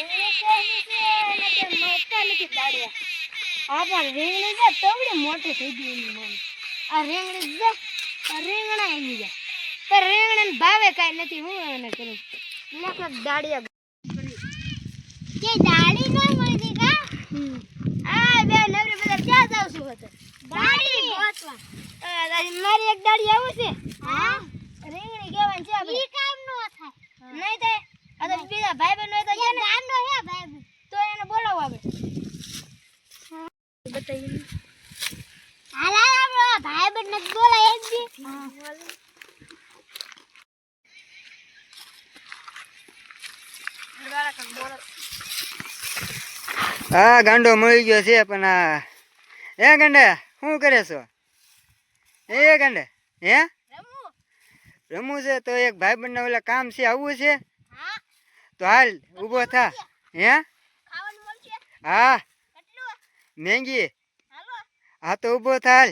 રીંગણી કેવી છે અને તે મોટા નથી દાડ્યા. આ પણ રીંગણી છે તોડી મોટી થઈ ગઈ એની મન. આ રીંગણી છે આ રીંગણા એની છે તો રીંગણીને ભાવે કાંઈ નથી. હું એને કરું મોટા દાડિયા કે દાડી ન મળી કા. આ બે નવરી બધા ક્યાં જાવ છું હતો દાડી ગોતવા. મારી એક દાડી આવું છે. હા રીંગણી કેવાની છે આપણે. ઈ કામ નો થાય નહીં થાય. આ તો બીજા ભાઈ બહેન હોય તો છે ને ગામનો હે ભાઈ તો એને બોલાવો આપણે. બતાવી હાલ હાલ આપણો ભાઈ બહેન ને બોલાય એક દી. હા ગાંડો મળી ગયો છે પણ આ હે ગાંડા શું કરે છો? એ ગાંડા હે રમવું છે તો એક ભાઈ બંને ઓલા કામ છે આવવું છે તો હાલ ઊભો થા. હે હા મેંગી હા તો ઊભો થા હાલ.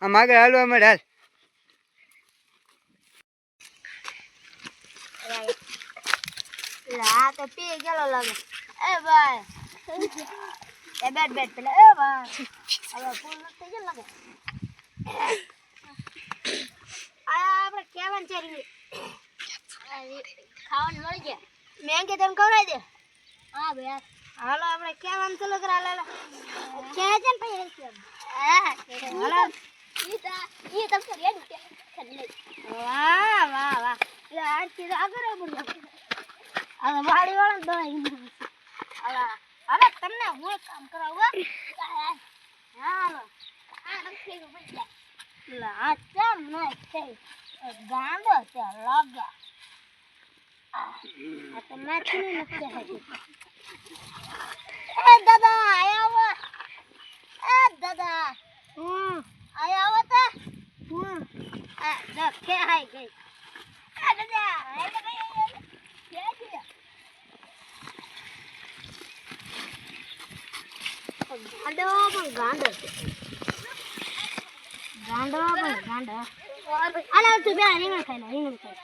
આમ આગળ હાલવા મળે હાલ. હા તો પી ગયેલો લાગે. એ ભાઈ એ બેટ બેટ પેલા એ ભાઈ હવે ફૂલ થઈ ગયો લાગે. આપણે કેવાનું છે ખાવાનું મળી ગયા મેંગી તમે ખવડાવી દે. હા ભાઈ હાલો આપણે કેવાનું ચાલુ કરા. હાલો કે છે ને ભાઈ હા હાલો ઈ તમને રેડ કરી લે. વાહ વાહ વાહ આ ચીજ આગળ બોલ. હવે વાડી વાળા દોઈ હવે તમને હું કામ કરાવું. હાલો આ નખી નું બસ લા ચમ ન છે ગાંડો છે લાગા. આ તો માછી નથી હતી. એ દાદા આયા દાદા આયા તો આ દખે હાઈ ગઈ. આ દાદા આયા ગઈ ગાંડો પણ ગાંડો ગાંડો પણ ગાંડો. આલા તું બે રીંગણ ખાઈ લે રીંગણ ખાઈ.